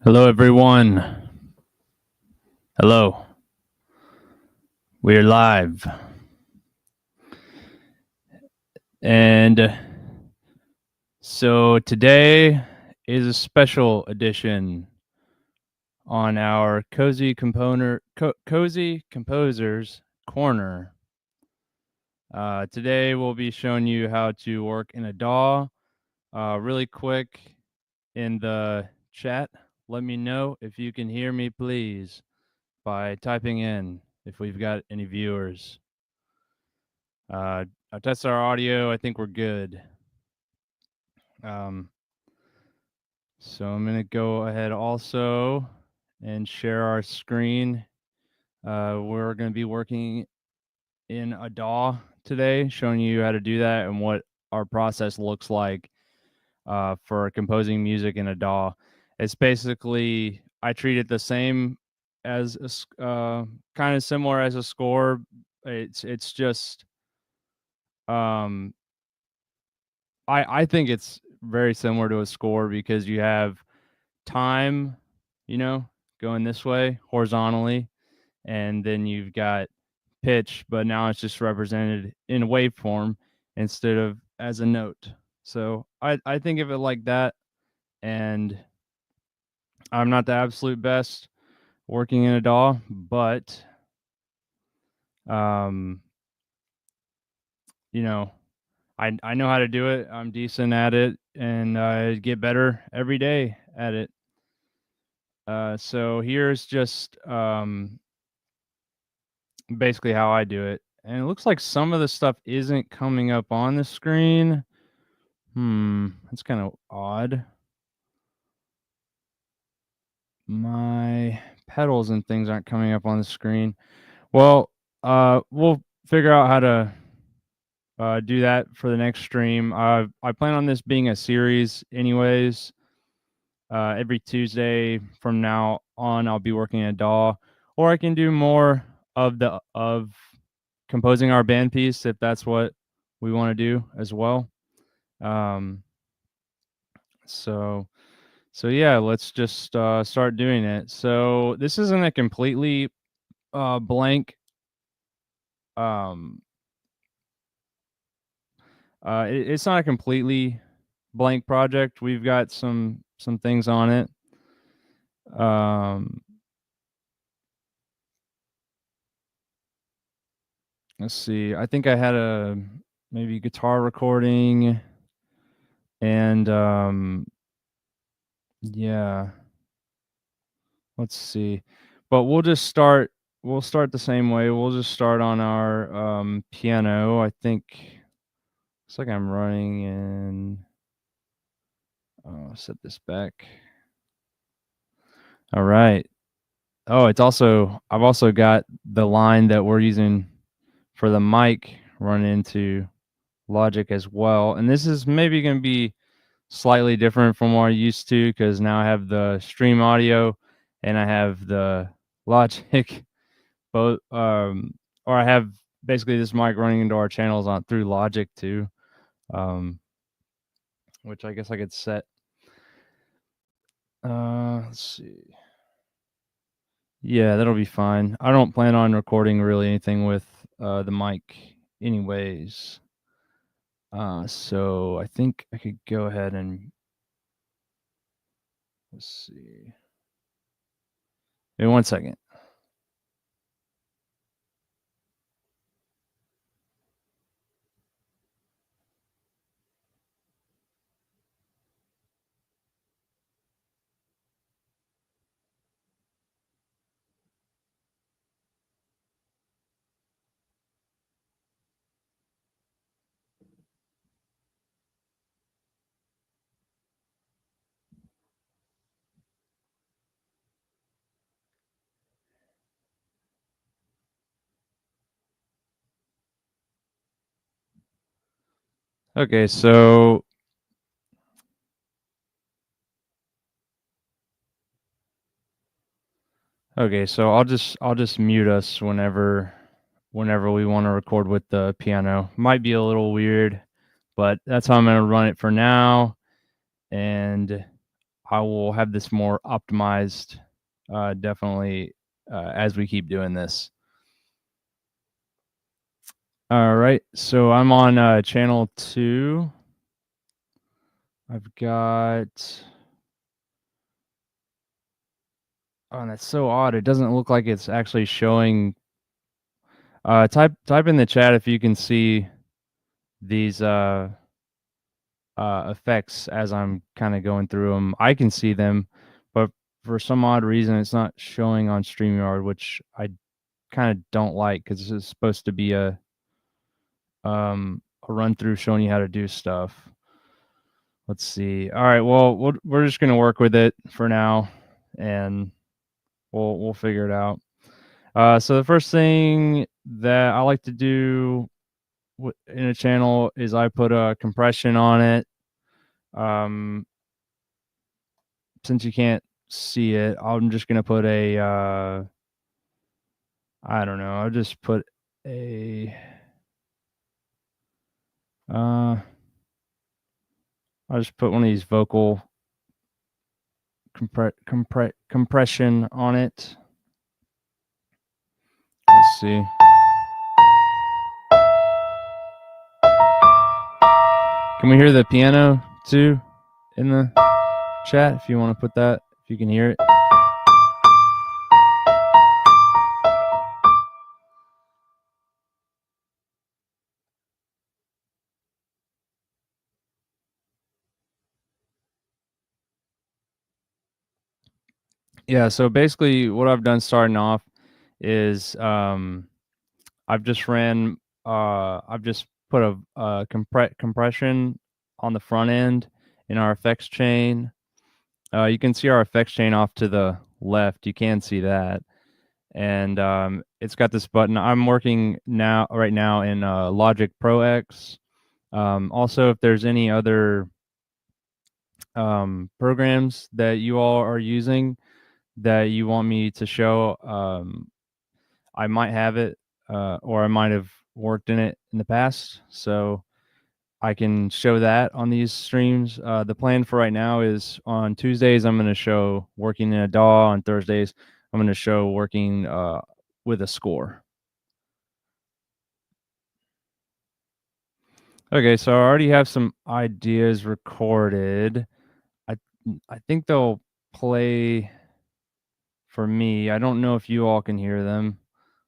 Hello, everyone. Hello. We're live. And so today is a special edition on our Cozy Composers Corner. Today we'll be showing you how to work in a DAW. Really quick in the chat, let me know if you can hear me, please, by typing in if we've got any viewers. I tested our audio. I think we're good. So I'm going to go ahead also and share our screen. We're going to be working in a DAW today, showing you how to do that and what our process looks like for composing music in a DAW. It's basically, I treat it the same as kind of similar as a score. It's just I think it's very similar to a score because you have time, going this way horizontally, and then you've got pitch, but now it's just represented in waveform instead of as a note. So I think of it like that, and I'm not the absolute best working in a DAW, but um, you know, I know how to do it. I'm decent at it, and I get better every day at it. So here's just basically how I do it. And it looks like some of the stuff isn't coming up on the screen. That's kind of odd. My pedals and things aren't coming up on the screen. Well, we'll figure out how to do that for the next stream. I plan on this being a series anyways. Every Tuesday from now on, I'll be working a DAW, or I can do more of composing our band piece if that's what we want to do as well. So yeah, let's just start doing it. So this isn't a completely blank. It's not a completely blank project. We've got some things on it. Let's see. I think I had a maybe guitar recording, and yeah. Let's see. But we'll start the same way. We'll just start on our piano. I think looks like I'm running in set this back. All right. Oh, I've also got the line that we're using for the mic run into Logic as well. And this is maybe going to be slightly different from what I used to, because now I have the stream audio and I have the Logic both, or I have basically this mic running into our channels on through Logic too, which I guess I could set. Let's see. Yeah, that'll be fine. I don't plan on recording really anything with the mic anyways. So I think I could go ahead and let's see. Give me 1 second. Okay, so I'll just mute us whenever we want to record with the piano. Might be a little weird, but that's how I'm going to run it for now. And I will have this more optimized, definitely, as we keep doing this. All right, so I'm on channel 2. I've got. Oh, that's so odd. It doesn't look like it's actually showing. Type in the chat if you can see these effects as I'm kind of going through them. I can see them, but for some odd reason, it's not showing on StreamYard, which I kind of don't like because this is supposed to be a run through showing you how to do stuff. Let's see. All right, well, we're just gonna work with it for now, and we'll figure it out. So the first thing that I like to do in a channel is I put a compression on it. Since you can't see it, I'm just gonna put a I don't know. I'll just put a uh, I'll just put one of these vocal compression on it. Let's see. Can we hear the piano too in the chat? If you want to put that, if you can hear it. Yeah. So basically, what I've done starting off is I've just ran. I've just put a compression on the front end in our effects chain. You can see our effects chain off to the left. You can see that, and it's got this button. I'm working right now in Logic Pro X. Also, if there's any other programs that you all are using that you want me to show, I might have it, or I might have worked in it in the past. So I can show that on these streams. The plan for right now is on Tuesdays, I'm going to show working in a DAW. On Thursdays, I'm going to show working with a score. Okay, so I already have some ideas recorded. I I think they'll play for me. I don't know if you all can hear them.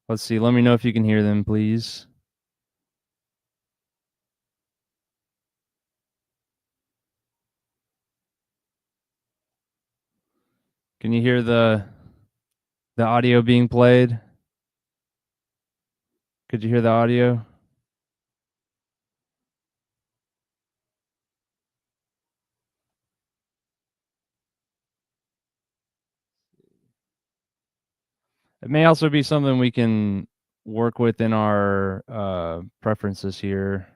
Let's see. Let me know if you can hear them, please. Can you hear the audio being played? Could you hear the audio? It may also be something we can work with in our preferences here.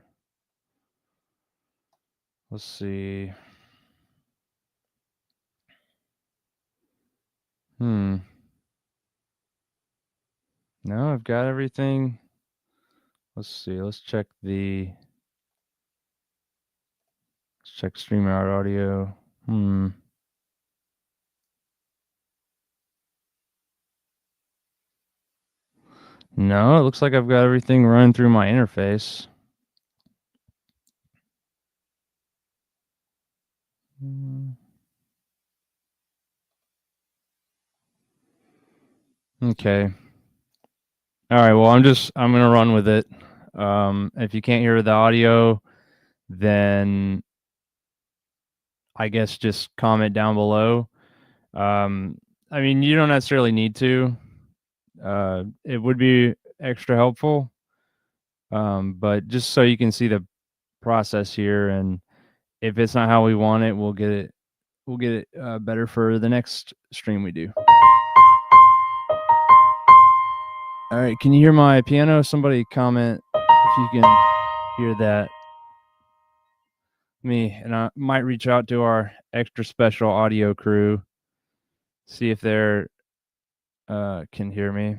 Let's see. No, I've got everything. Let's see. Let's check StreamYard audio. No, it looks like I've got everything running through my interface. Okay. All right. Well, I'm gonna run with it. If you can't hear the audio, then I guess just comment down below. I mean, you don't necessarily need to. It would be extra helpful, but just so you can see the process here, and if it's not how we want it, we'll get it. We'll get it better for the next stream we do. All right, can you hear my piano? Somebody comment if you can hear that. Me, and I might reach out to our extra special audio crew, see if they're can hear me.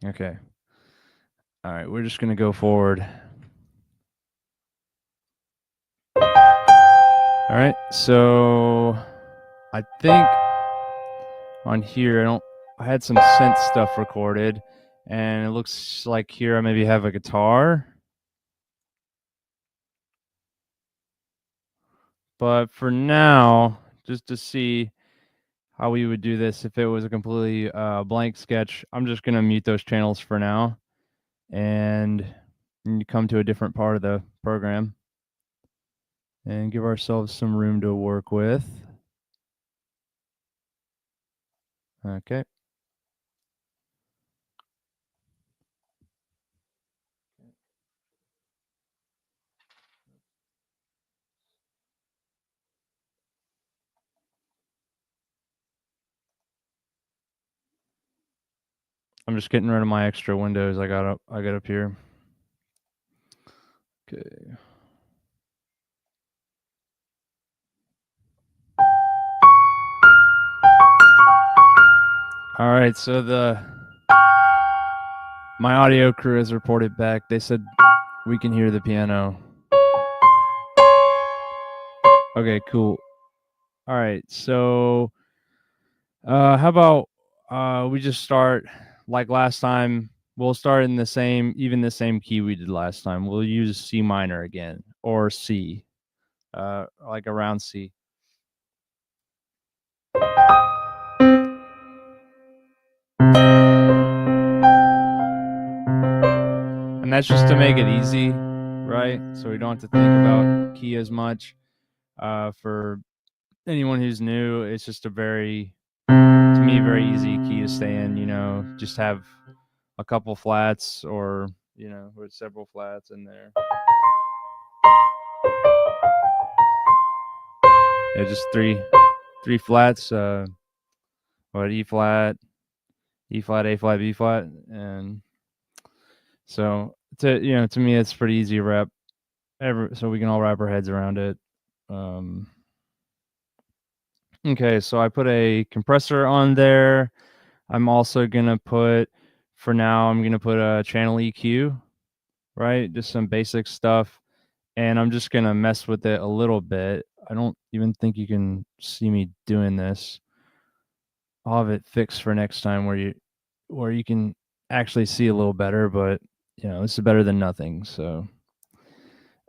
Okay. All right, we're just gonna go forward. All right, so I think on here I had some synth stuff recorded, and it looks like here I maybe have a guitar. But for now, just to see how we would do this if it was a completely blank sketch, I'm just gonna mute those channels for now, and come to a different part of the program and give ourselves some room to work with. Okay. I'm just getting rid of my extra windows I got up here. Okay. All right, so my audio crew has reported back. They said we can hear the piano. Okay, cool. All right, so how about we just start like last time? We'll start in the same key we did last time. We'll use C minor again, or C, like around C. And that's just to make it easy, right? So we don't have to think about key as much. For anyone who's new, it's just to me, very easy key to stay in. Just have a couple flats, or with several flats in there. Yeah, just three flats. E flat, E flat, A flat, B flat, and so to me, it's pretty easy to wrap. So we can all wrap our heads around it. Okay, so I put a compressor on there. I'm also gonna put, for now, I'm gonna put a channel EQ, right? Just some basic stuff, and I'm just gonna mess with it a little bit. I don't even think you can see me doing this. I'll have it fixed for next time where you can actually see a little better, but this is better than nothing. So,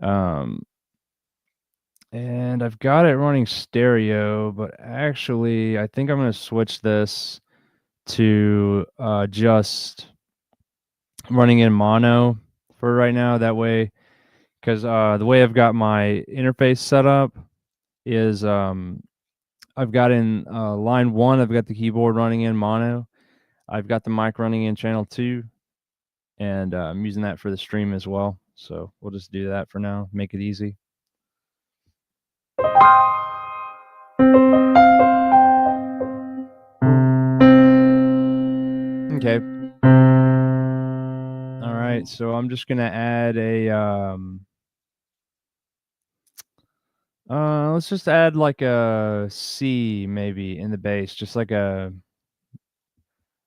um, and I've got it running stereo, but actually, I think I'm gonna switch this to just running in mono for right now. That way, because the way I've got my interface set up is I've got in line 1, I've got the keyboard running in mono. I've got the mic running in channel 2, and I'm using that for the stream as well. So we'll just do that for now, make it easy. Okay. All right, so I'm just gonna add a let's just add like a C maybe in the bass, just like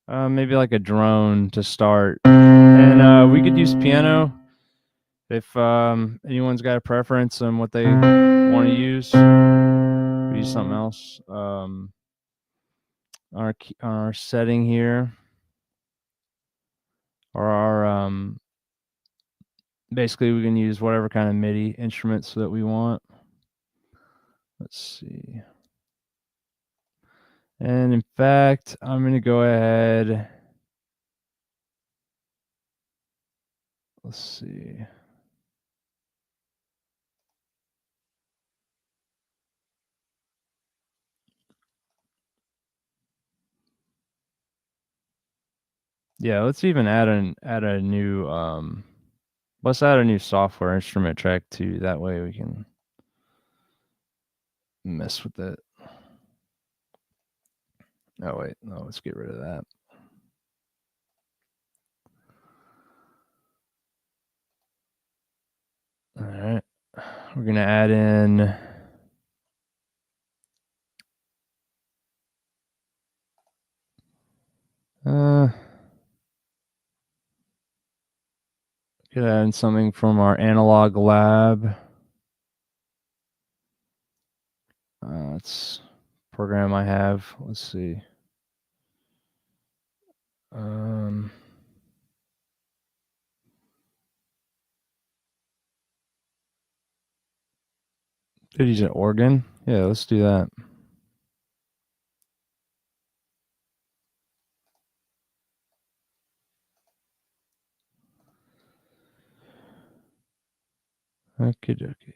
maybe like a drone to start. And we could use piano if anyone's got a preference on what they want to use. We use something else. Our setting here, or our basically we can use whatever kind of MIDI instruments that we want. Let's see. And in fact, I'm going to go ahead. Let's see. Yeah, let's even add a new let's add a new software instrument track too. That way we can mess with it. Oh wait, no, let's get rid of that. All right, we're gonna add in Could add in something from our analog lab. It's a program I have. Let's see. Did use an organ? Yeah, let's do that. Okie dokie.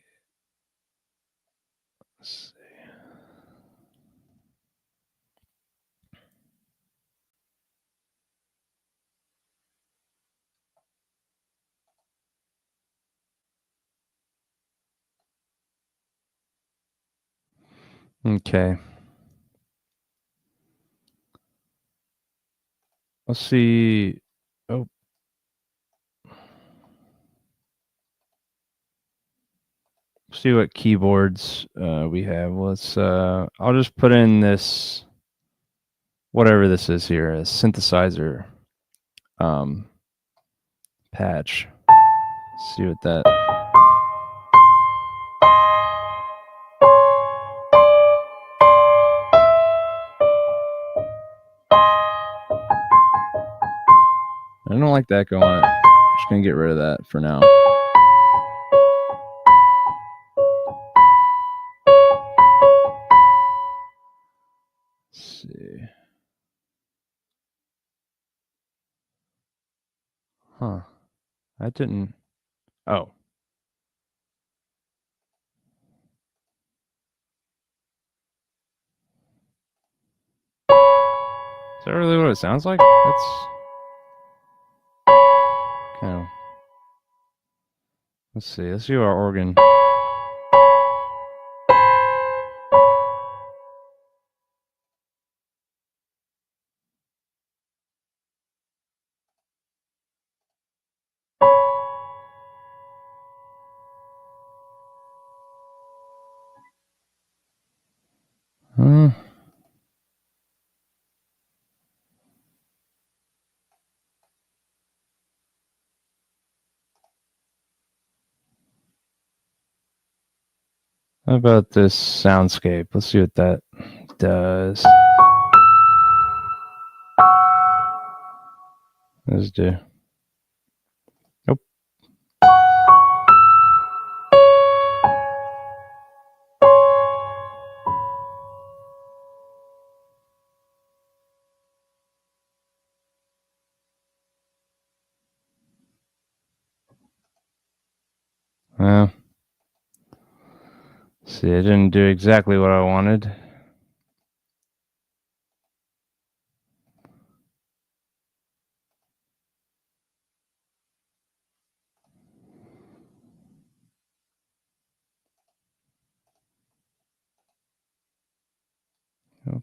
Let's see. Okay. Let's see. Oh. See what keyboards we have. Let's I'll just put in this whatever this is here, a synthesizer patch. See what that. I don't like that going. I'm just gonna get rid of that for now. Let's see. Huh. That didn't. Oh. Is that really what it sounds like? That's kind of. Let's see. Let's see our organ. Huh. How about this soundscape? Let's see what that does. Let's do. Nope. Well, see, I didn't do exactly what I wanted. Nope.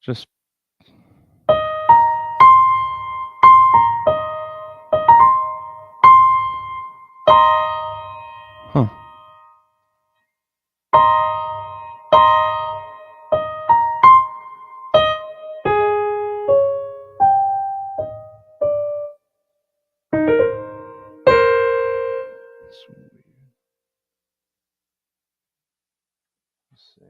Just. Huh. Sweet. Let's see.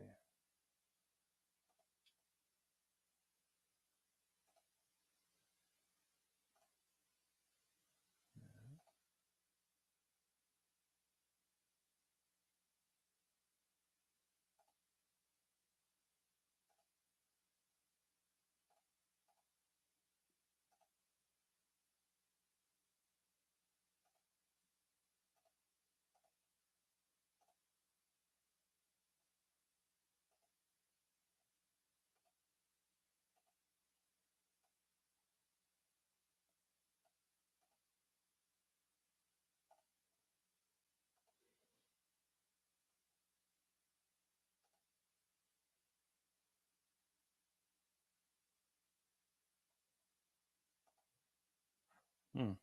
Hmm.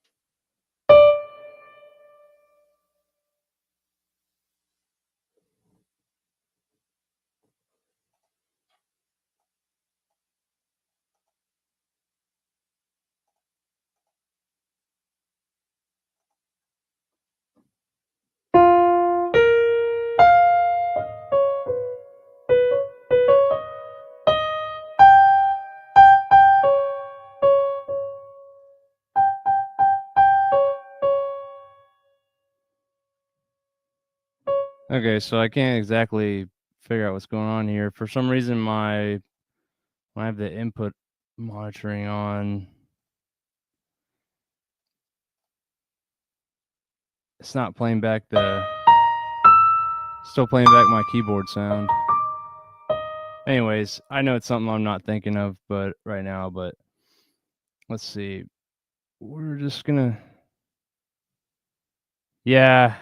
Okay, so I can't exactly figure out what's going on here. For some reason, when I have the input monitoring on, it's not playing back still playing back my keyboard sound. Anyways, I know it's something I'm not thinking of, but right now, but let's see. We're just gonna, yeah,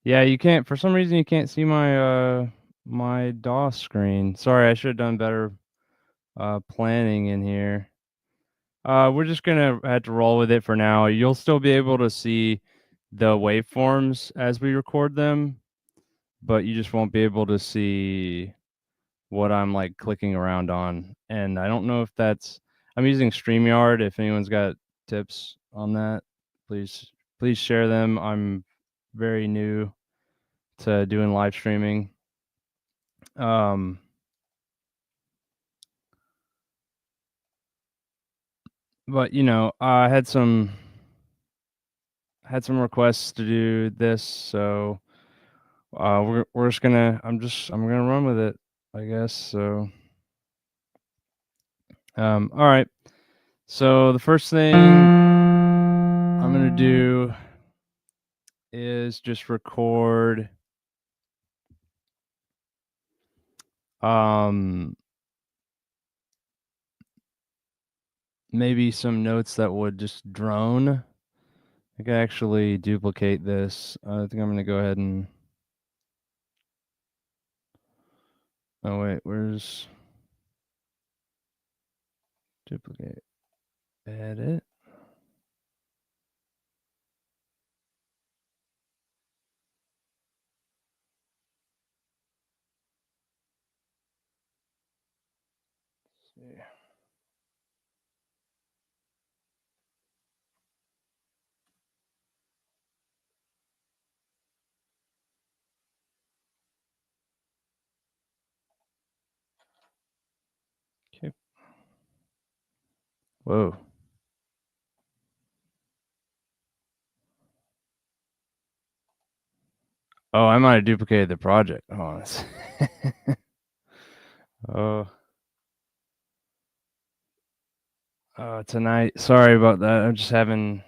yeah. You can't, for some reason, you can't see my DAW screen. Sorry, I should have done better planning in here. We're just gonna have to roll with it for now. You'll still be able to see the waveforms as we record them, but you just won't be able to see what I'm like clicking around on. And I don't know if I'm using StreamYard. If anyone's got tips on that, please share them. I'm very new to doing live streaming. Um, but I had some requests to do this, so we're just gonna I'm gonna run with it, I guess. So all right. So the first thing I'm gonna do is just record um maybe some notes that would just drone. I could actually duplicate this. I think I'm gonna go ahead and oh wait, where's duplicate? Edit. Let's see. Okay. Whoa. Oh, I might have duplicated the project. Oh, oh, tonight. Sorry about that. I'm just having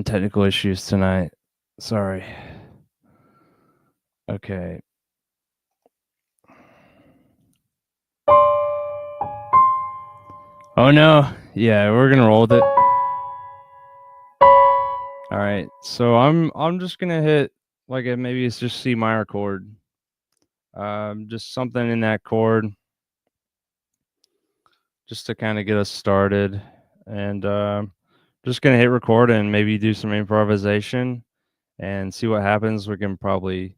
technical issues tonight. Sorry. Okay. Oh no. Yeah, we're gonna roll with it. All right. So I'm just gonna hit maybe it's just C minor chord. Just something in that chord, just to kind of get us started, and just gonna hit record and maybe do some improvisation and see what happens. We can probably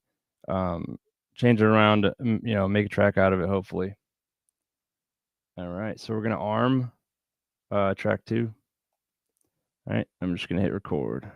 um, change it around, make a track out of it. Hopefully. All right. So we're gonna arm track 2. All right. I'm just gonna hit record.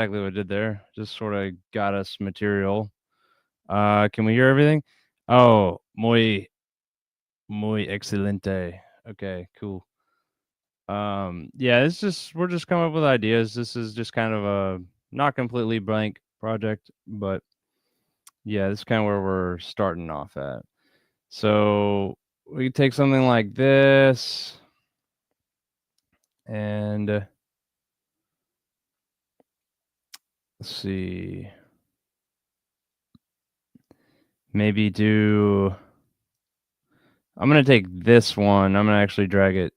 exactly what I did there. Just sort of got us material. Can we hear everything? Oh, muy excelente. Okay, cool. Yeah, it's just we're just coming up with ideas. This is just kind of a not completely blank project, but yeah, this is kind of where we're starting off at. So we take something like this and let's see, maybe do. I'm gonna take this one. I'm gonna actually drag it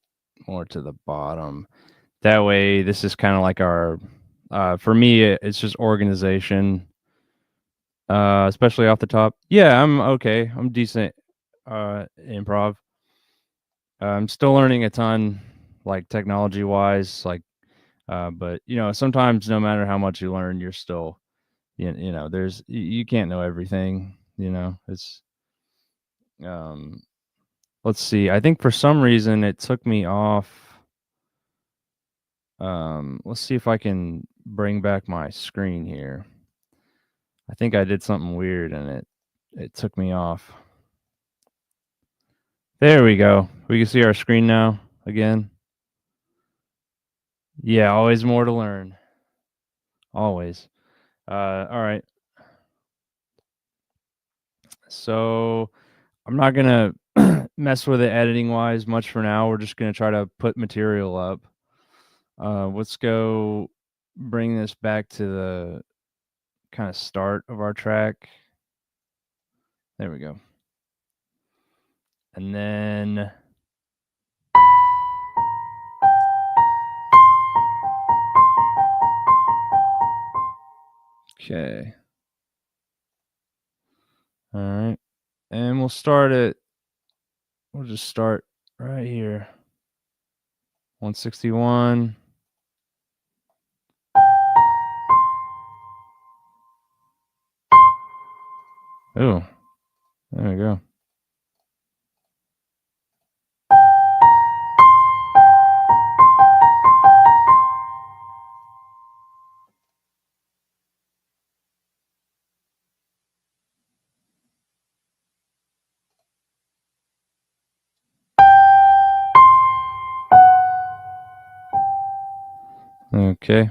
more to the bottom. That way, this is kind of like our. For me, it's just organization. Especially off the top. Yeah, I'm okay. I'm decent. Improv. I'm still learning a ton, like technology wise. Like, but sometimes no matter how much you learn, you're still, there's you can't know everything. It's. Um, let's see. I think for some reason it took me off. Let's see if I can bring back my screen here. I think I did something weird and it took me off. There we go. We can see our screen now again. Yeah, always more to learn. Always. All right. So I'm not gonna mess with it editing wise much for now. We're just gonna try to put material up. Let's go bring this back to the kind of start of our track. There we go. And then okay. All right. And we'll start it. We'll just start right here. 161. Oh, there we go. Okay.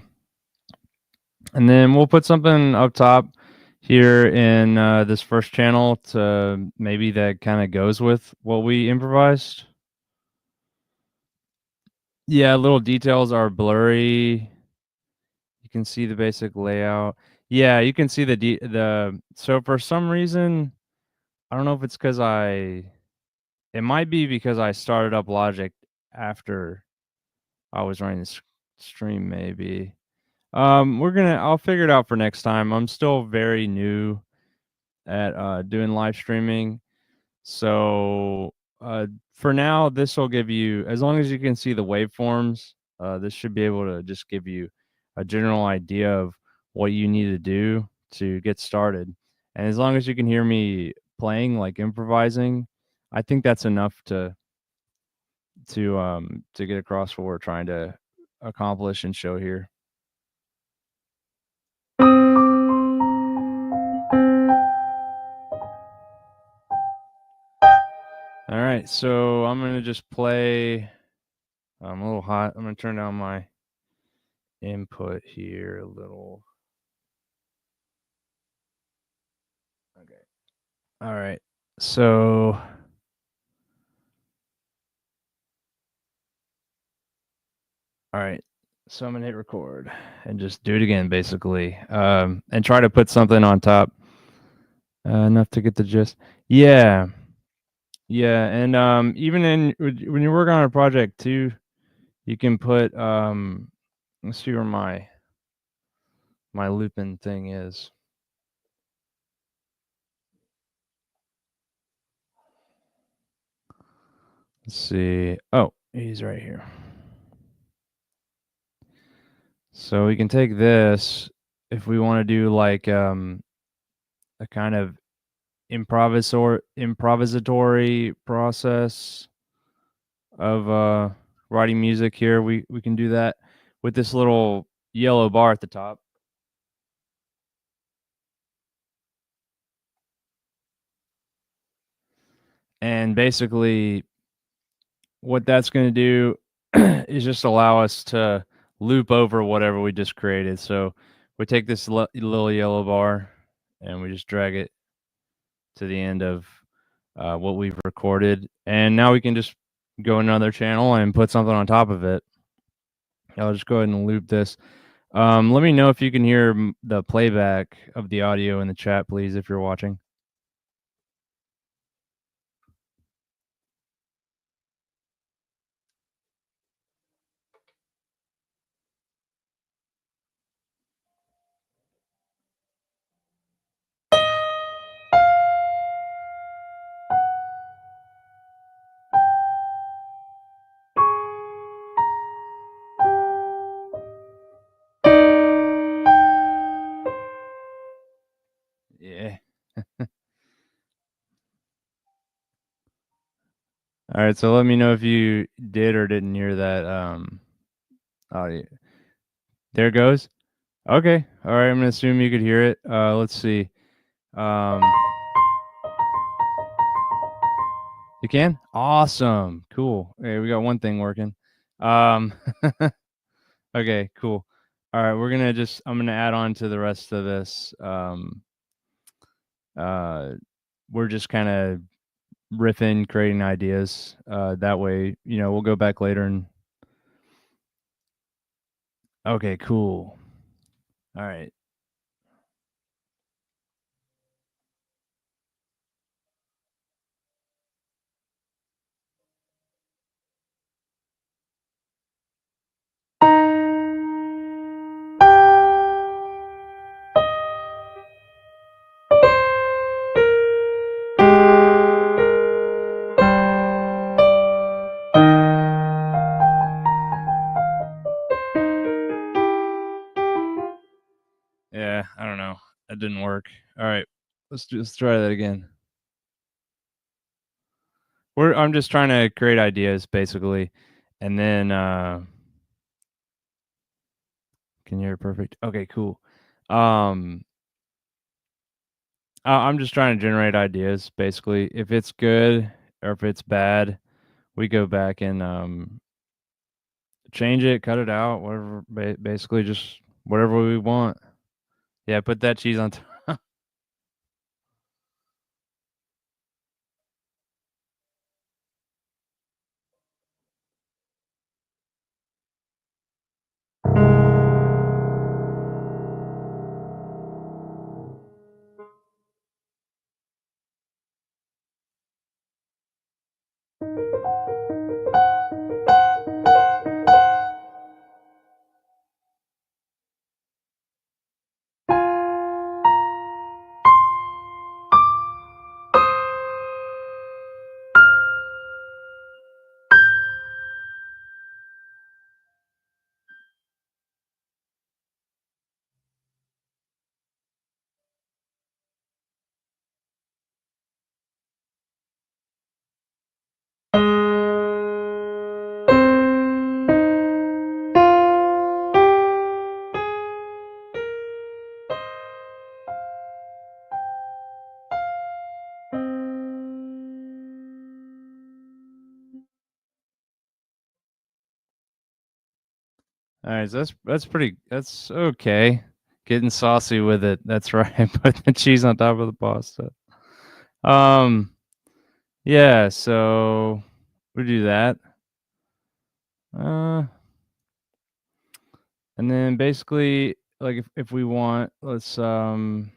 And then we'll put something up top here in this first channel to maybe that kind of goes with what we improvised. Yeah, little details are blurry. You can see the basic layout. Yeah, you can see the so for some reason, I don't know if it's cuz it might be because I started up Logic after I was running this stream maybe. I'll figure it out for next time. I'm still very new at doing live streaming. So for now, this will give you, as long as you can see the waveforms, this should be able to just give you a general idea of what you need to do to get started. And as long as you can hear me playing, like improvising, I think that's enough to get across what we're trying to accomplish and show here. All right, so I'm gonna just play. I'm a little hot. I'm gonna turn down my input here a little. Okay. All right. So all right. So I'm gonna hit record and just do it again, basically, and try to put something on top enough to get the gist. Yeah, yeah, and even when you work on a project too, you can put let's see where my looping thing is. Let's see. Oh, he's right here. So we can take this if we want to do like a kind of improvisatory process of writing music here. We can do that with this little yellow bar at the top. And basically, what that's going to do is just allow us to loop over whatever we just created. So we take this little yellow bar and we just drag it to the end of what we've recorded. And now we can just go another channel and put something on top of it. I'll just go ahead and loop this. Let me know if you can hear the playback of the audio in the chat, please, if you're watching. Yeah. All right. So let me know if you did or didn't hear that audio. There it goes. Okay. All right. I'm gonna assume you could hear it. Let's see. Um, you can? Awesome. Cool. Okay, we got one thing working. Um, okay, cool. All right, I'm gonna add on to the rest of this. Uh, we're just kind of riffing, creating ideas. That way, we'll go back later and. Okay, cool. All right. Yeah, I don't know. That didn't work. All right, let's try that again. I'm just trying to create ideas basically, and then can you hear it perfect? Okay, cool. Um, I'm just trying to generate ideas basically. If it's good or if it's bad, we go back and change it, cut it out, whatever. Basically, just whatever we want. Yeah, put that cheese on top. All right, so that's okay. Getting saucy with it. That's right. Put the cheese on top of the pasta. Um, yeah, so we do that. Uh, and then basically, like if we want, let's actually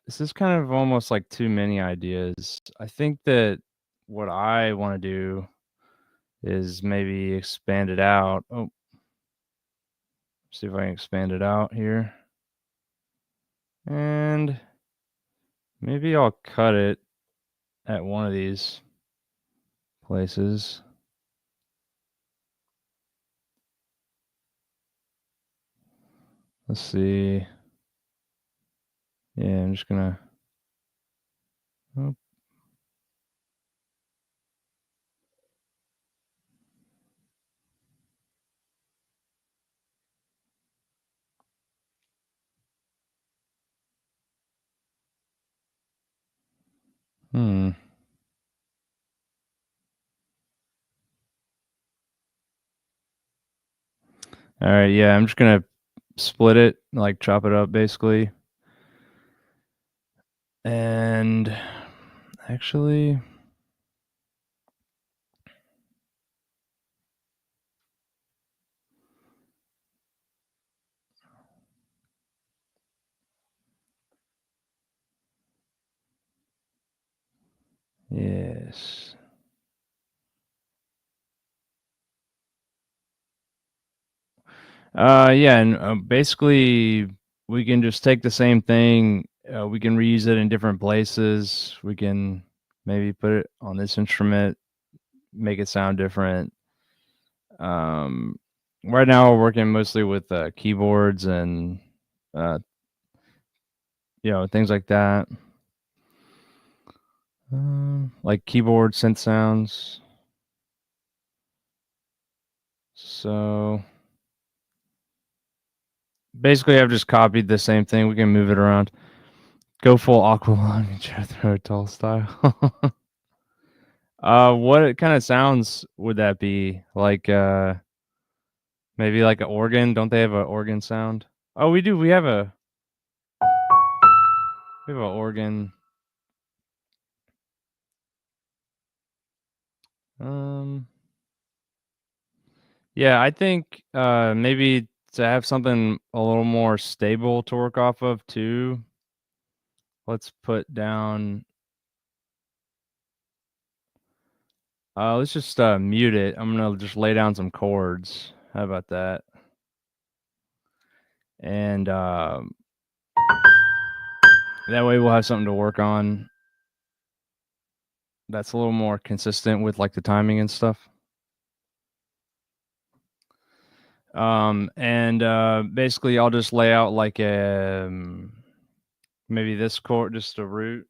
this is kind of almost like too many ideas. I think that what I want to do is maybe expand it out. Oh, see if I can expand it out here. And maybe I'll cut it at one of these places. Let's see. Yeah, I'm just gonna. Oh, Hmm. All right, yeah, I'm just gonna split it, like chop it up basically. And actually, yes. Yeah, and basically, we can just take the same thing. We can reuse it in different places. We can maybe put it on this instrument, make it sound different. Um, right now, we're working mostly with keyboards and uh, things like that, like keyboard synth sounds. So basically, I've just copied the same thing. We can move it around. Go full Aqualung Jethro Tull style. What kind of sounds would that be? Like, maybe like an organ? Don't they have an organ sound? Oh, we do. We have an organ. Um, yeah, I think maybe to have something a little more stable to work off of too. Let's put down. Let's just mute it. I'm gonna just lay down some chords. How about that? And that way we'll have something to work on. That's a little more consistent with like the timing and stuff. And basically I'll just lay out like maybe this chord, just a root.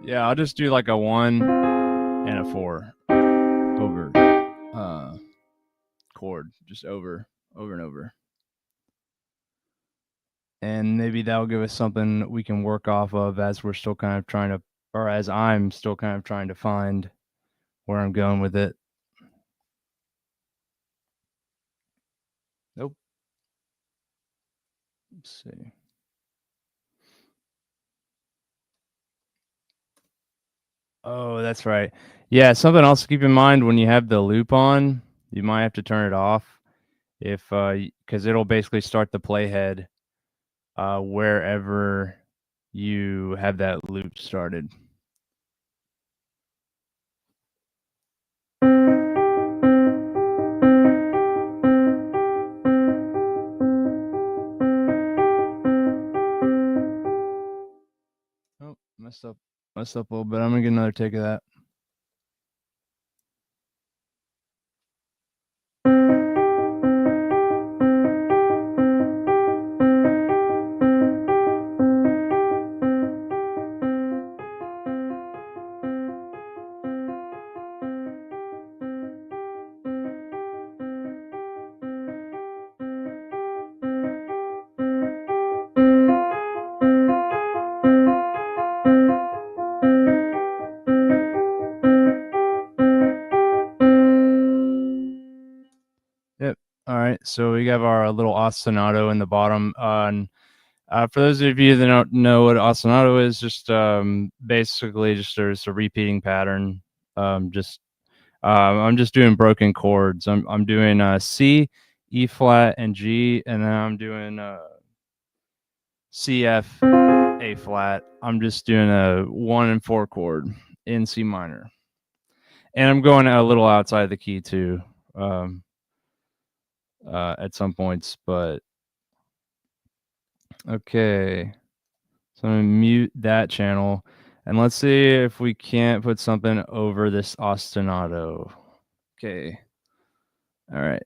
Yeah, I'll just do like a 1 and a 4 over chord, just over and over. And maybe that'll give us something we can work off of as we're still kind of trying to, or as I'm still kind of trying to find where I'm going with it. Nope. Let's see. Oh, that's right. Yeah, something else to keep in mind when you have the loop on, you might have to turn it off if because it'll basically start the playhead wherever you have that loop started. Oh, messed up a little bit. I'm gonna get another take of that. Yep. All right. So we have our little ostinato in the bottom. And for those of you that don't know what ostinato is, just basically just there's a repeating pattern. Just I'm just doing broken chords. I'm doing C, E flat, and G, and then I'm doing C, F, A flat. I'm just doing a 1 and 4 chord in C minor, and I'm going a little outside the key too. At some points, but okay. So I'm gonna mute that channel, and let's see if we can't put something over this ostinato. Okay. All right.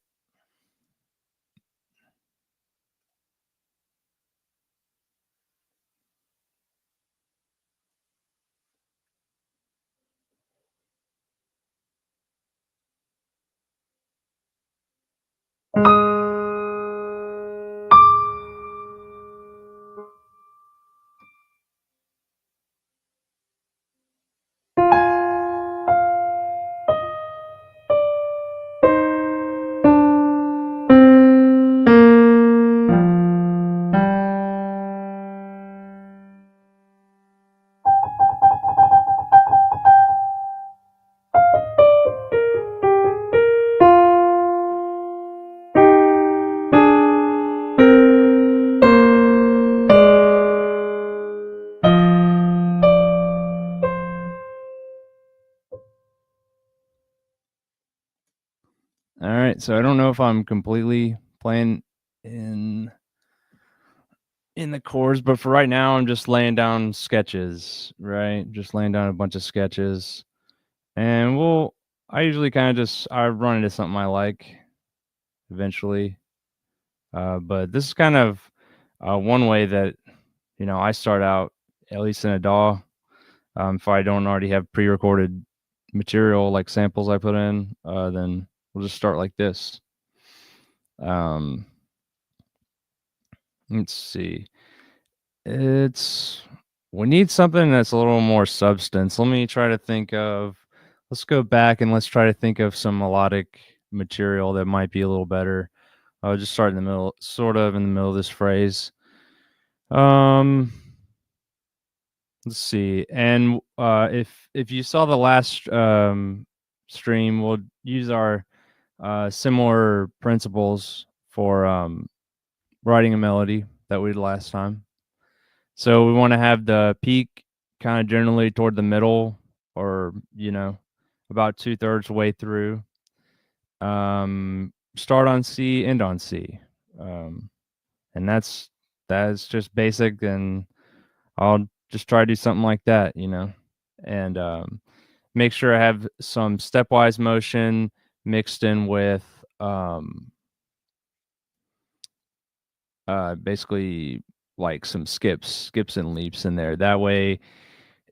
All right, so I don't know if I'm completely playing in the chords, but for right now, I'm just laying down sketches, right? Just laying down a bunch of sketches, and I usually kind of just I run into something I like eventually. But this is kind of one way that I start out, at least in a DAW. If I don't already have pre-recorded material like samples I put in, then we'll just start like this. Um, let's see. It's we need something that's a little more substance. Let me try to think of. Let's go back and let's try to think of some melodic material that might be a little better. I'll just start in the middle, sort of in the middle of this phrase. Um, let's see. And if you saw the last stream, we'll use our similar principles for writing a melody that we did last time. So we want to have the peak kind of generally toward the middle, or about 2/3 way through. Start on C, end on C, um, and that's just basic. And I'll just try to do something like that, and make sure I have some stepwise motion mixed in with basically like some skips and leaps in there. That way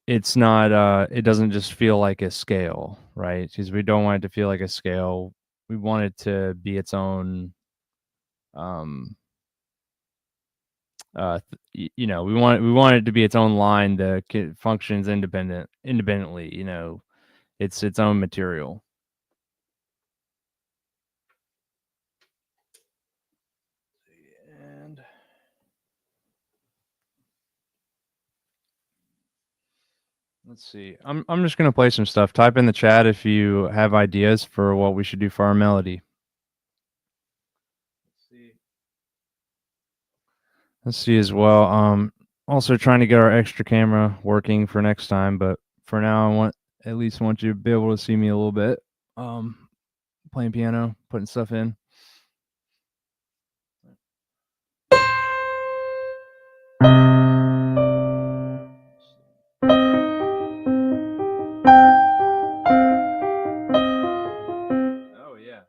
it's not it doesn't just feel like a scale, right? Because we don't want it to feel like a scale. We want it to be its own um we want it to be its own line that functions independently, it's its own material. And let's see. I'm just gonna play some stuff. Type in the chat if you have ideas for what we should do for our melody. Let's see. Let's see as well. Also trying to get our extra camera working for next time, but for now I at least want you to be able to see me a little bit. Playing piano, putting stuff in. Oh yeah.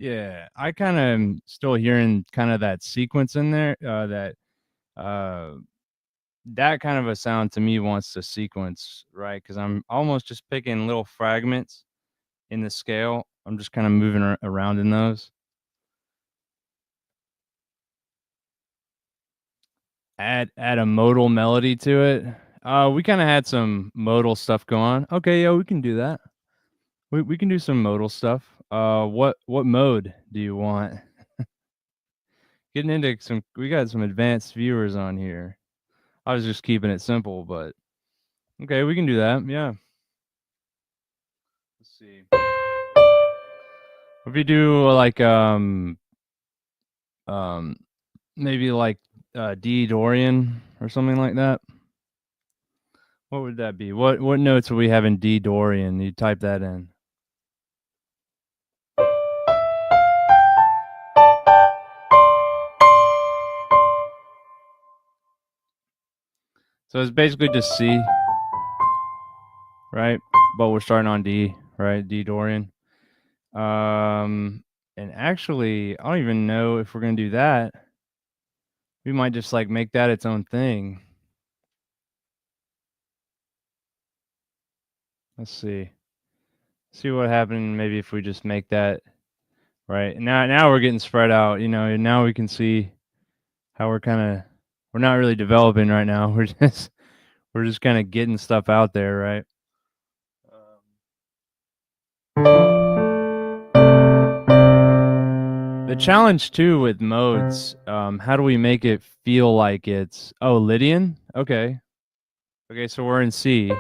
Yeah, I kind of am still hearing kind of that sequence in there. Uh, that kind of a sound to me wants to sequence, right? Because I'm almost just picking little fragments in the scale. I'm just kind of moving around in those. Add a modal melody to it. We kind of had some modal stuff go on. Okay, yeah, we can do that. We can do some modal stuff. What mode do you want? Getting into we got some advanced viewers on here. I was just keeping it simple, but okay, we can do that. Yeah. Let's see. If you do like maybe like D Dorian or something like that. What would that be? What notes would we have in D Dorian? You type that in. So it's basically just C, right? But we're starting on D, right? D Dorian. And actually, I don't even know if we're gonna do that. We might just like make that its own thing. Let's see. See what happened maybe if we just make that right. Now we're getting spread out, you know, and now we can see how we're not really developing right now. We're just kind of getting stuff out there, right? The challenge too with modes, how do we make it feel like it's Lydian? Okay. Okay, so we're in C.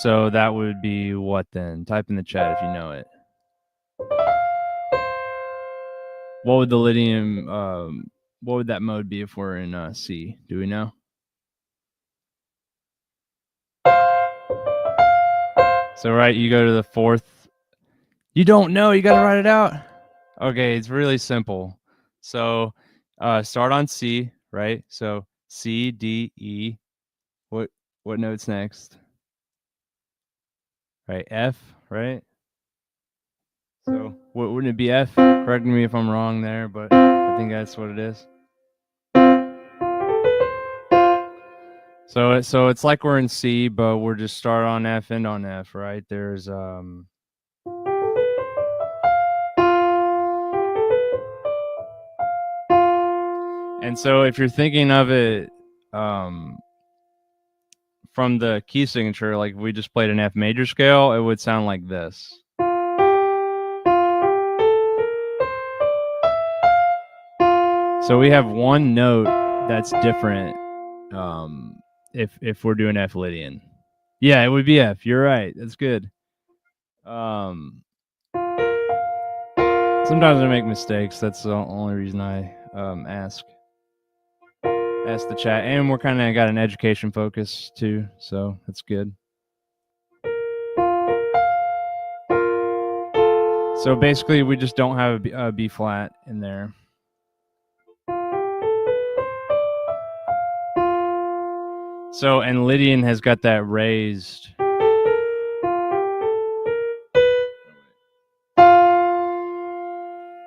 So that would be what then? Type in the chat if you know it. What would the Lydian what would that mode be if we're in C? Do we know? So right, you go to the fourth. You don't know, you gotta write it out. Okay, it's really simple. So start on C, right? So C, D, E. What note's next? Right, F, right? So wouldn't it be F? Correct me if I'm wrong there, but I think that's what it is. So it's like we're in C, but we're just start on F, end on F, right? There's and so if you're thinking of it from the key signature, like if we just played an F major scale, it would sound like this. So we have one note that's different if we're doing F Lydian. Yeah, it would be F. You're right. That's good. Sometimes I make mistakes. That's the only reason I ask the chat. And we're kind of got an education focus too, so that's good. So basically, we just don't have a B flat in there. So, and Lydian has got that raised.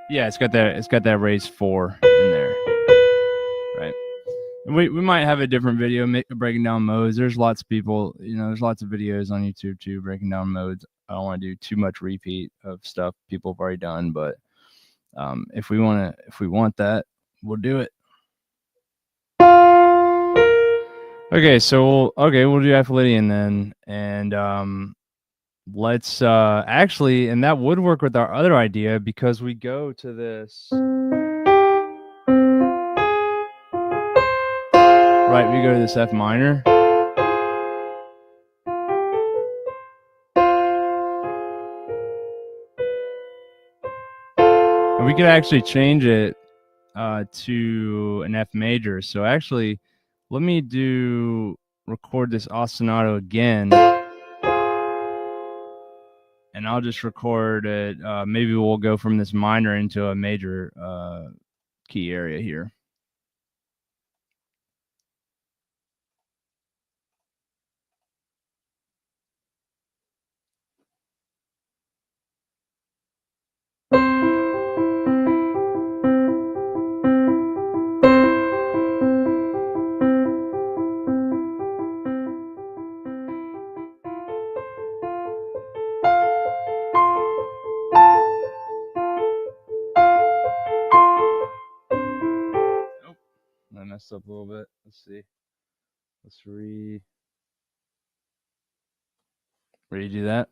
Yeah, it's got that raised 4 in there, right? And we might have a different video breaking down modes. There's lots of people, you know, there's lots of videos on YouTube too breaking down modes. I don't want to do too much repeat of stuff people have already done, but if we want that, we'll do it. Okay, so we'll do F Lydian then, and let's actually, and that would work with our other idea because we go to this. Right, we go to this F minor. And we could actually change it to an F major. So actually, let me record this ostinato again. And I'll just record it. Maybe we'll go from this minor into a major key area here. I messed up a little bit. Let's see. Let's redo that.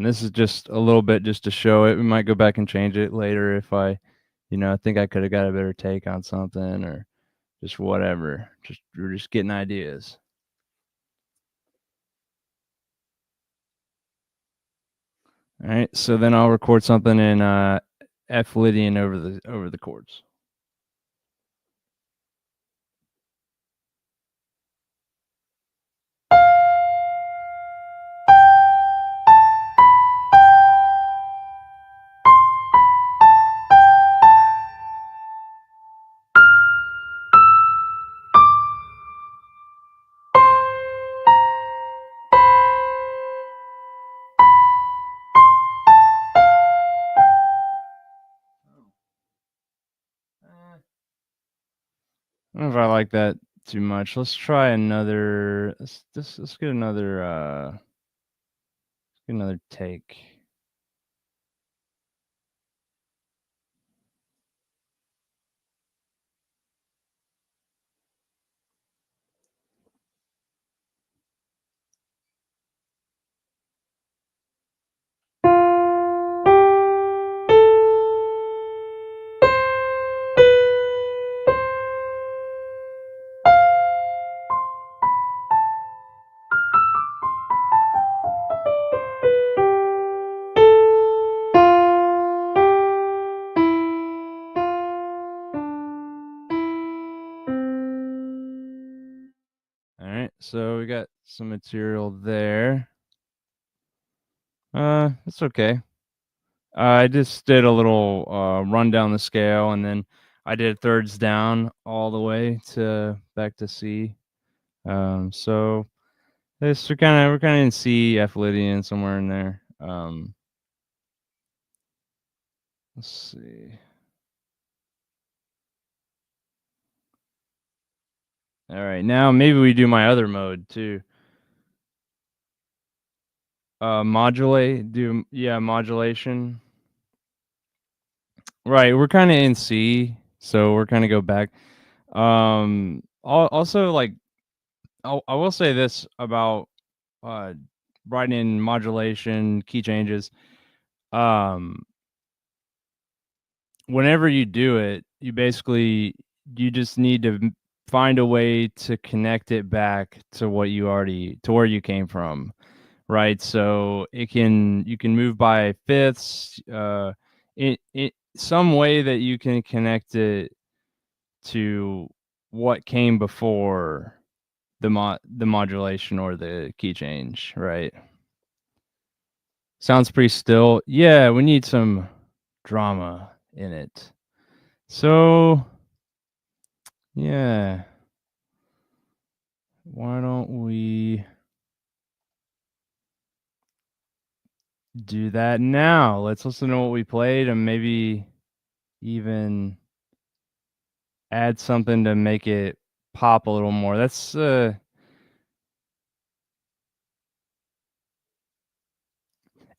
And this is just a little bit just to show it. We might go back and change it later if I think I could have got a better take on something or just whatever. We're just getting ideas. All right, so then I'll record something in F Lydian over the chords. I don't know if I like that too much. Let's try another. Let's get another take. All right, so we got some material there. It's okay. I just did a little run down the scale, and then I did thirds down all the way to back to C. So we're kind of in C, F Lydian, somewhere in there. Let's see. All right, now maybe we do my other mode too. Modulation. Right, we're kind of in C, so we're kind of go back. Also, like, I will say this about writing in modulation, key changes. Whenever you do it, you just need to find a way to connect it back to where you came from, right? So you can move by fifths, it some way that you can connect it to what came before the modulation or the key change, right? Sounds pretty still. Yeah, we need some drama in it. So, yeah. Why don't we do that now? Let's listen to what we played and maybe even add something to make it pop a little more. That's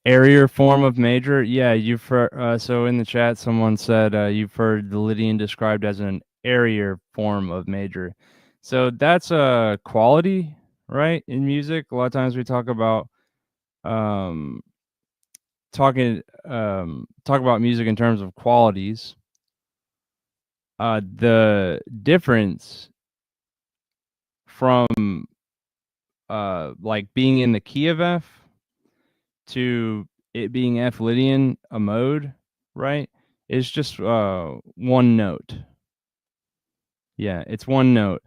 airier form of major. Yeah, you've heard, so in the chat someone said you've heard the Lydian described as an airier form of major. So that's a quality, right? In music, a lot of times we talk about talk about music in terms of qualities. The difference from like being in the key of F to it being F Lydian, a mode, right? It's just one note. Yeah, it's one note.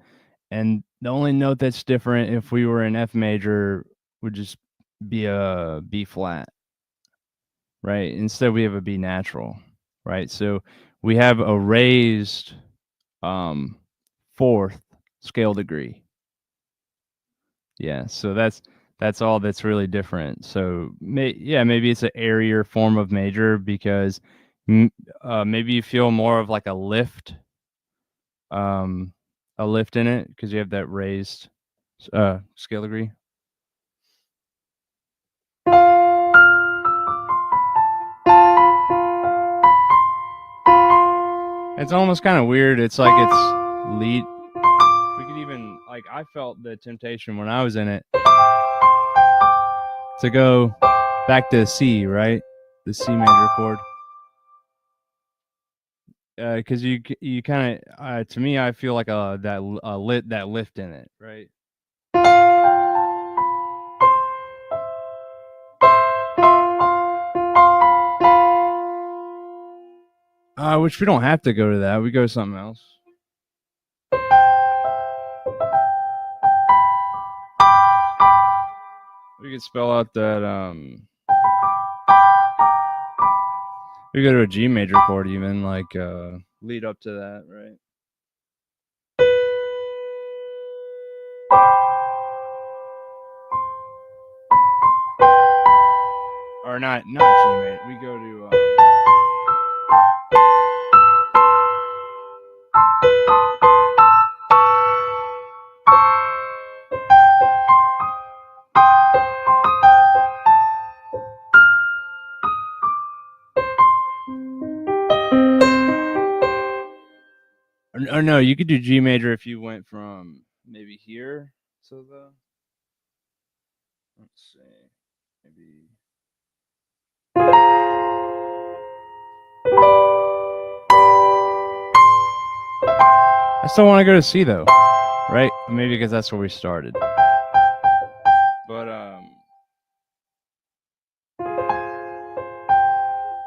And the only note that's different if we were in F major would just be a B flat, right? Instead we have a B natural, right? So we have a raised fourth scale degree. Yeah, so that's all that's really different. So maybe it's an airier form of major because maybe you feel more of like a lift in it because you have that raised scale degree. It's almost kind of weird. It's like it's lead. We could even, like, I felt the temptation when I was in it to go back to C, right? The C major chord. Because you kind of to me I feel like that lift in it, right? Which we don't have to go to that. We go to something else. We could spell out that we go to a G major chord even, like lead up to that, right? Or not G major. We go to or no, you could do G major if you went from maybe here to the, let's see, maybe I still want to go to C though, right? Maybe because that's where we started. But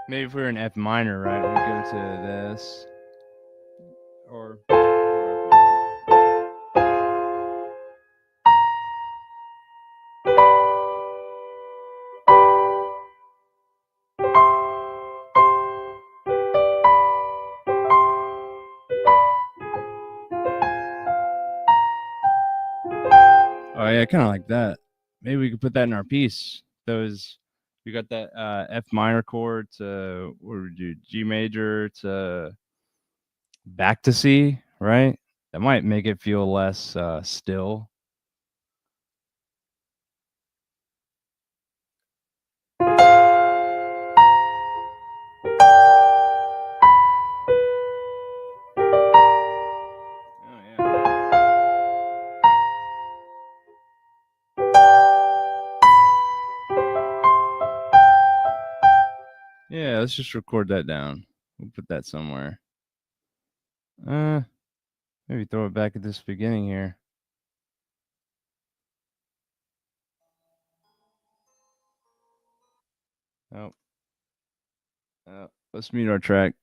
maybe if we were in F minor, right, we go to this or oh yeah, kind of like that. Maybe we could put that in our piece. Those we got that F minor chord to what would we do? G major to back to C, right? That might make it feel less still. Yeah, let's just record that down. We'll put that somewhere. Maybe throw it back at this beginning here. Oh. Let's mute our track.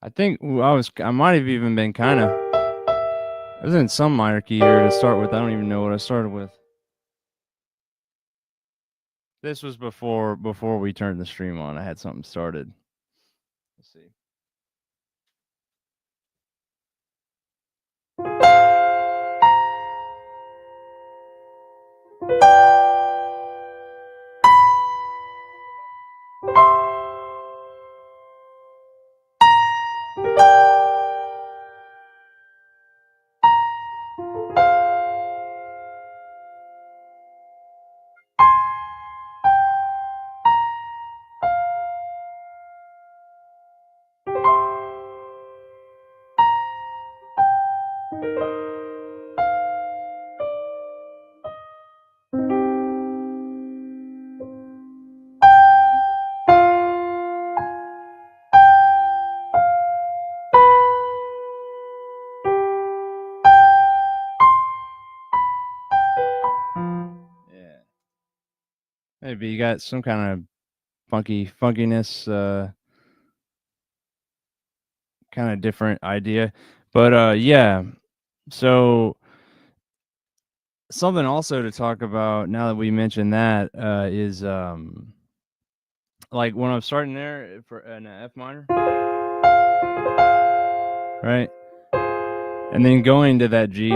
I think I might have even been kind of. I was in some minor key here to start with. I don't even know what I started with. This was before we turned the stream on. I had something started. Let's see. Yeah. Maybe you got some kind of funkiness, kind of different idea. But yeah. So something also to talk about now that we mentioned that is like when I'm starting there for an F minor, right? And then going to that G,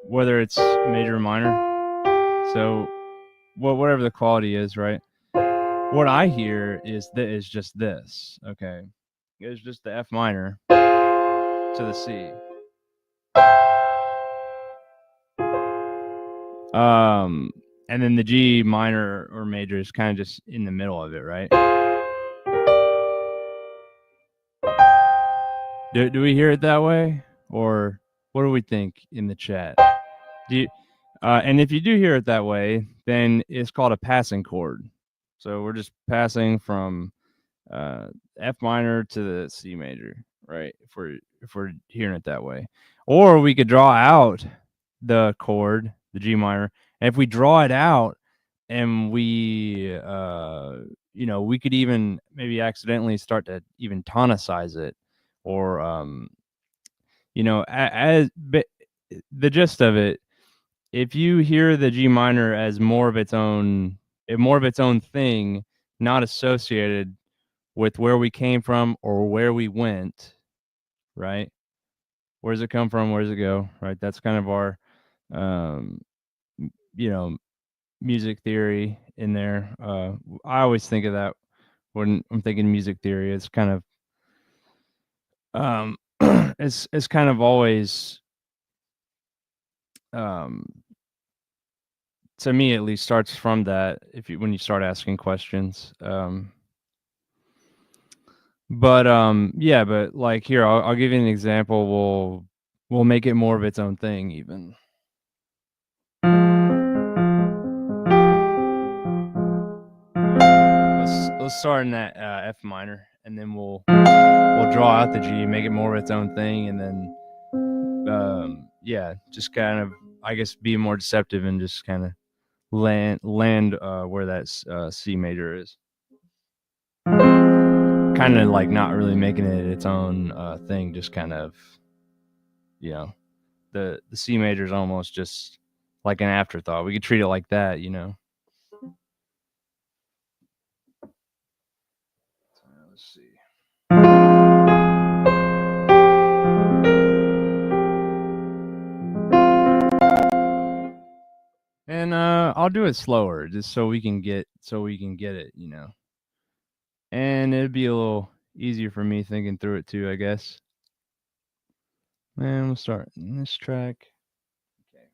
whether it's major or minor. So whatever the quality is, right? What I hear is just this, okay? It's just the F minor to the C. And then the G minor or major is kind of just in the middle of it, right? Do we hear it that way, or what do we think in the chat? Do you, And if you do hear it that way, then it's called a passing chord. So we're just passing from F minor to the C major, right? If we're hearing it that way, or we could draw out the chord, the G minor, and if we draw it out, and we we could even maybe accidentally start to even tonicize it, or as the gist of it, if you hear the G minor as more of its own thing, not associated with where we came from or where we went, right? Where does it come from? Where does it go? Right? That's kind of our, um, you know, music theory in there. I always think of that when I'm thinking music theory. It's kind of, um, it's kind of always, um, to me at least, starts from that. When you start asking questions, yeah, but like here, I'll give you an example. We'll make it more of its own thing even. Let's start in that F minor, and then we'll draw out the G, make it more of its own thing, and then yeah, just kind of, I guess, be more deceptive and just kind of land where that C major is. Kind of like not really making it its own thing, just kind of, you know, the C major is almost just like an afterthought. We could treat it like that, you know. Let's see. And I'll do it slower just so we can get it, you know. And it'd be a little easier for me thinking through it too, I guess. And we'll start in this track. Okay.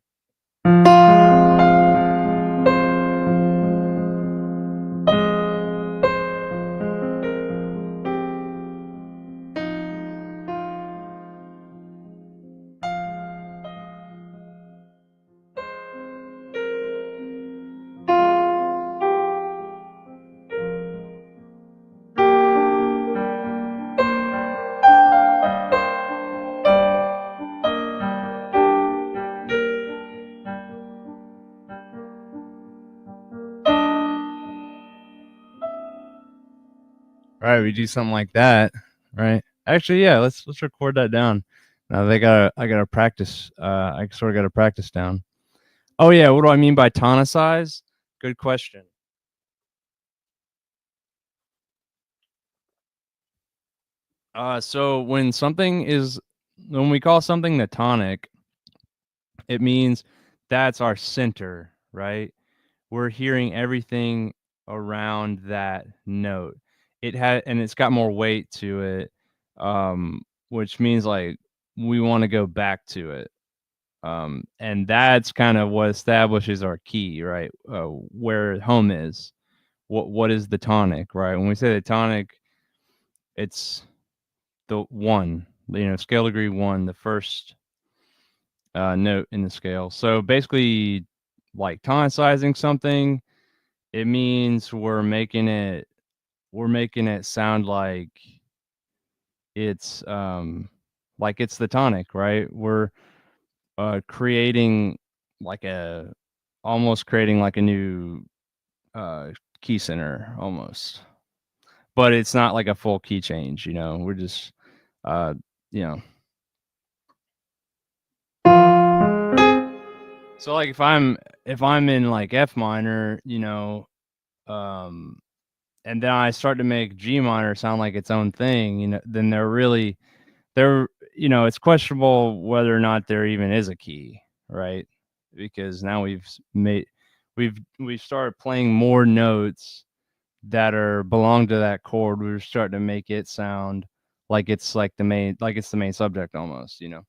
Right, we do something like that, right? Actually, yeah, let's record that down. Now I gotta practice. I sort of gotta practice down. Oh yeah, what do I mean by tonicize? Good question. So when we call something the tonic, it means that's our center, right? We're hearing everything around that note. And it's got more weight to it, which means like we want to go back to it. And that's kind of what establishes our key, right? Where home is. What is the tonic, right? When we say the tonic, it's the one, scale degree one, the first note in the scale. So basically, like tonicizing something, it means we're making it sound it's um like it's the tonic, right? We're creating like a almost creating like a new uh key center almost. But it's not like a full key change, you know. We're just you know. So like if I'm in like F minor, um and then I start to make G minor sound like its own thing, then they're it's questionable whether or not there even is a key, right? Because now we've started playing more notes that are belong to that chord. We're starting to make it sound like it's like the main subject almost, you know.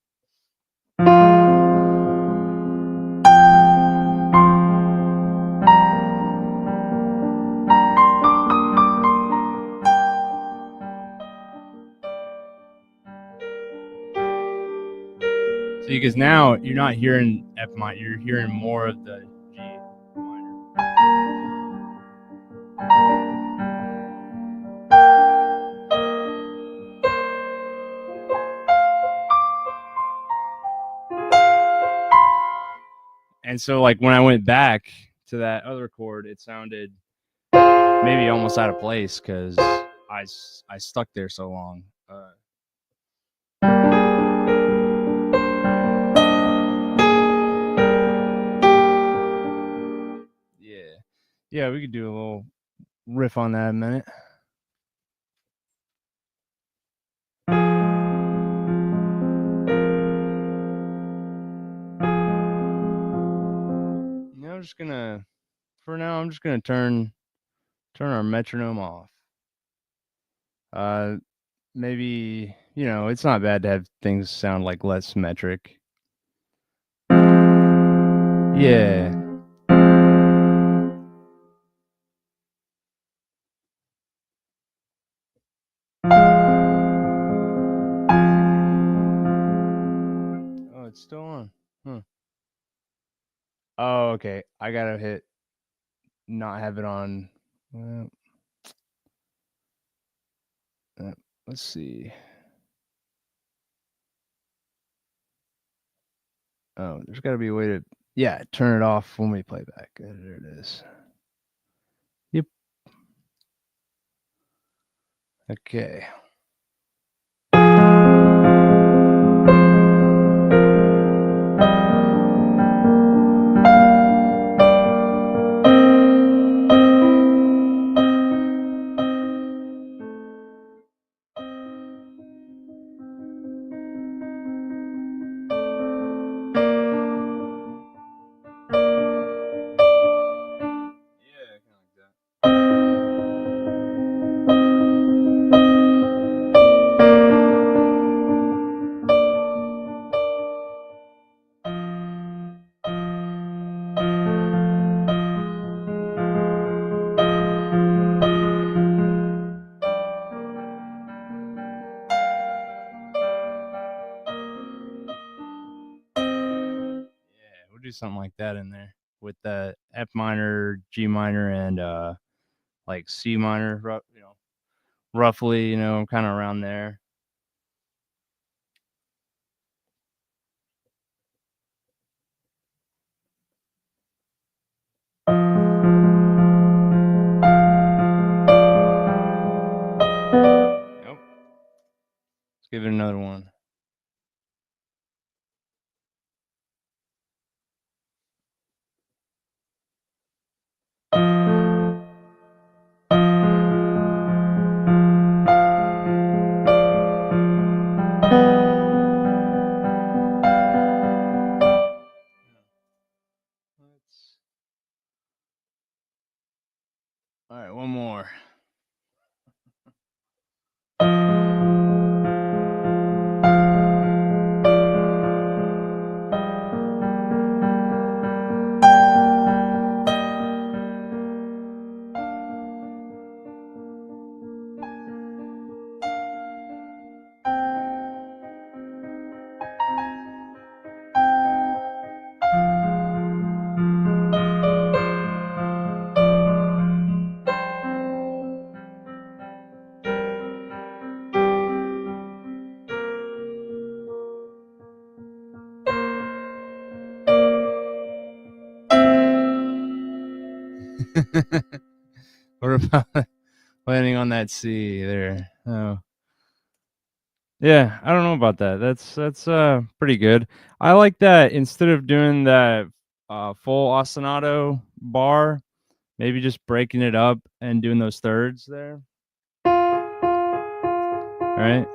See, because now you're not hearing F minor, you're hearing more of the G minor. And so, like, when I went back to that other chord, it sounded maybe almost out of place because I stuck there so long. Yeah, we could do a little riff on that in a minute. Now I'm just gonna, for now, I'm just gonna turn our metronome off. Maybe, you know, it's not bad to have things sound like less metric. Yeah. Oh, it's still on. Huh. Oh, okay. I gotta hit not have it on. Let's see. Oh, there's got to be a way to, yeah, turn it off when we play back. There it is. Yep. Okay. We'll do something like that in there with the F minor, G minor, and like C minor, you know, roughly, you know, kind of around there. Nope. Let's give it another one. All right, one more. What about landing on that C there? Oh. Yeah, I don't know about that. That's pretty good. I like that instead of doing that full ostinato bar, maybe just breaking it up and doing those thirds there. All right.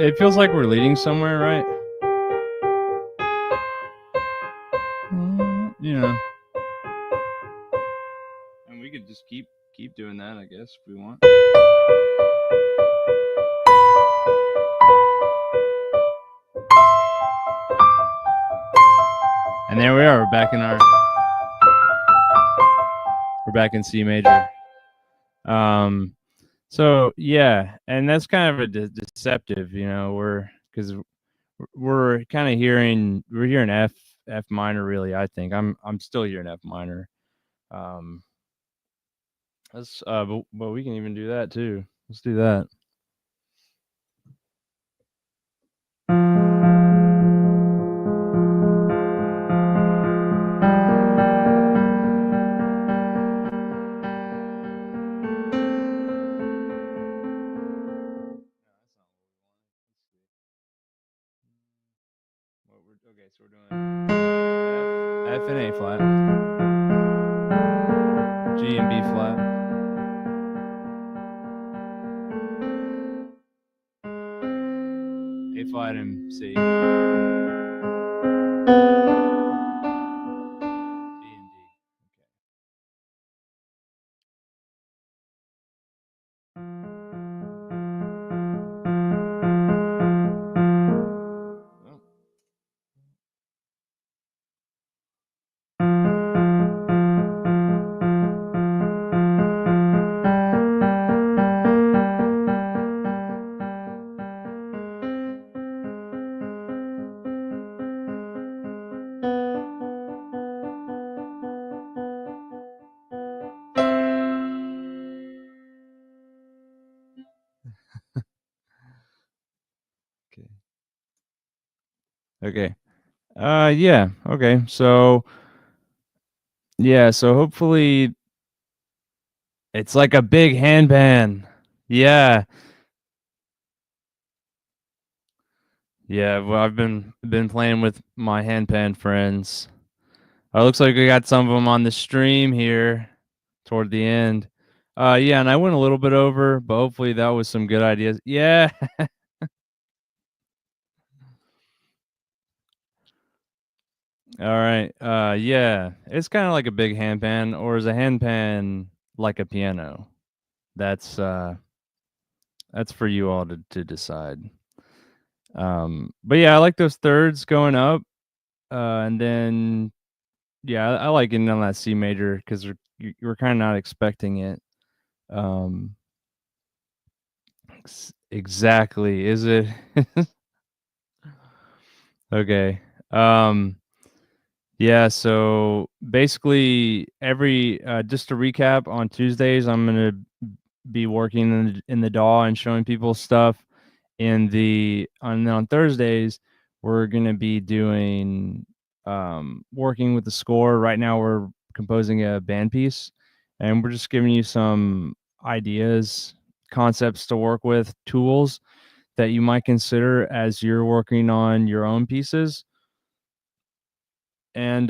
It feels like we're leading somewhere, right? You know. And we could just keep doing that, I guess, if we want. And there we are. We're back in C major. So, yeah, and that's kind of a deceptive, because we're kinda hearing F minor really, I think. I'm still hearing F minor. Um, but we can even do that too. Let's do that. Okay, so we're doing F and A flat, G and B flat, A flat and C, B and D. Okay. Okay. Okay. Yeah. Okay. So, yeah. So hopefully it's like a big handpan. Yeah. Yeah. Well, I've been playing with my handpan friends. Looks like we got some of them on the stream here toward the end. Yeah, and I went a little bit over, but hopefully that was some good ideas. Yeah. All right. Yeah. It's kind of like a big handpan, or is a handpan like a piano? That's uh that's for you all to decide. But yeah, I like those thirds going up. And then yeah, I like getting on that C major because we're kind of not expecting it. Um, exactly. Is it okay? Um, yeah. So basically, every just to recap, on Tuesdays I'm gonna be working in the DAW and showing people stuff. On Thursdays we're gonna be doing working with the score. Right now we're composing a band piece, and we're just giving you some ideas, concepts to work with, tools that you might consider as you're working on your own pieces. And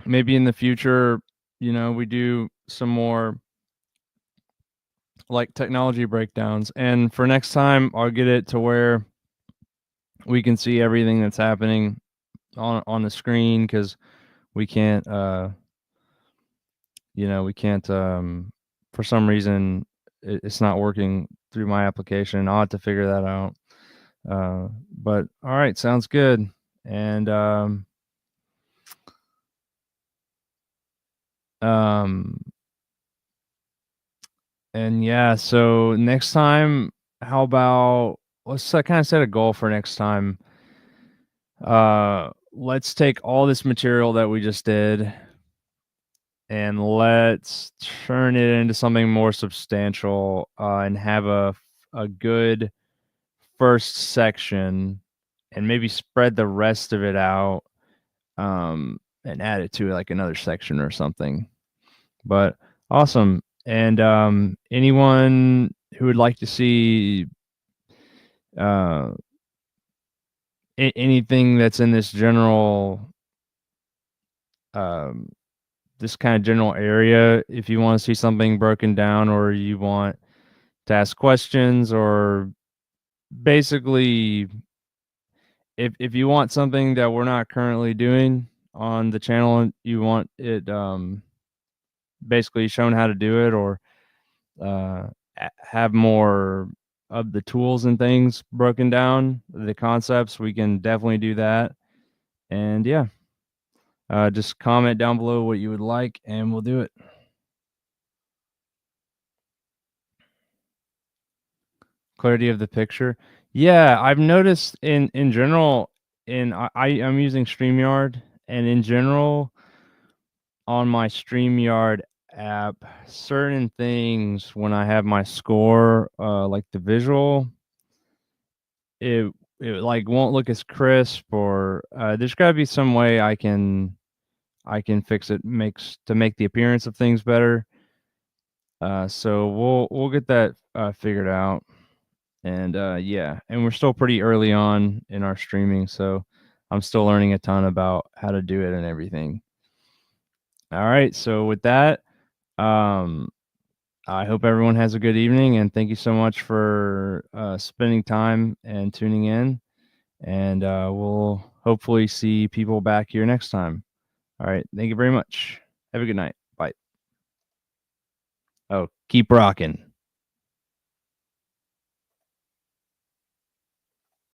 maybe in the future, we do some more like technology breakdowns. And for next time, I'll get it to where we can see everything that's happening on the screen, because we can't we can't for some reason it's not working through my application. I'll have to figure that out. But all right, sounds good. And um yeah, so next time, how about let's kind of set a goal for next time. Let's take all this material that we just did and let's turn it into something more substantial, and have a good first section, and maybe spread the rest of it out, and add it to like another section or something. But awesome. And anyone who would like to see uh, anything that's in um, this kind of general area, if you want to see something broken down, or you want to ask questions, or basically if you want something that we're not currently doing on the channel, and you want it basically shown how to do it, or have more of the tools and things broken down, the concepts, we can definitely do that. And yeah, just comment down below what you would like, and we'll do it. clarity of the picture. Yeah, I've noticed in general, I'm using StreamYard, and in general on my StreamYard app, certain things when I have my score, like the visual, it like won't look as crisp, or there's got to be some way I can fix it makes to make the appearance of things better. So we'll get that figured out. And yeah, and we're still pretty early on in our streaming, so I'm still learning a ton about how to do it and everything. All right, so with that, um, I hope everyone has a good evening, and thank you so much for spending time and tuning in. And we'll hopefully see people back here next time. All right, thank you very much. Have a good night. Bye. Oh, keep rocking.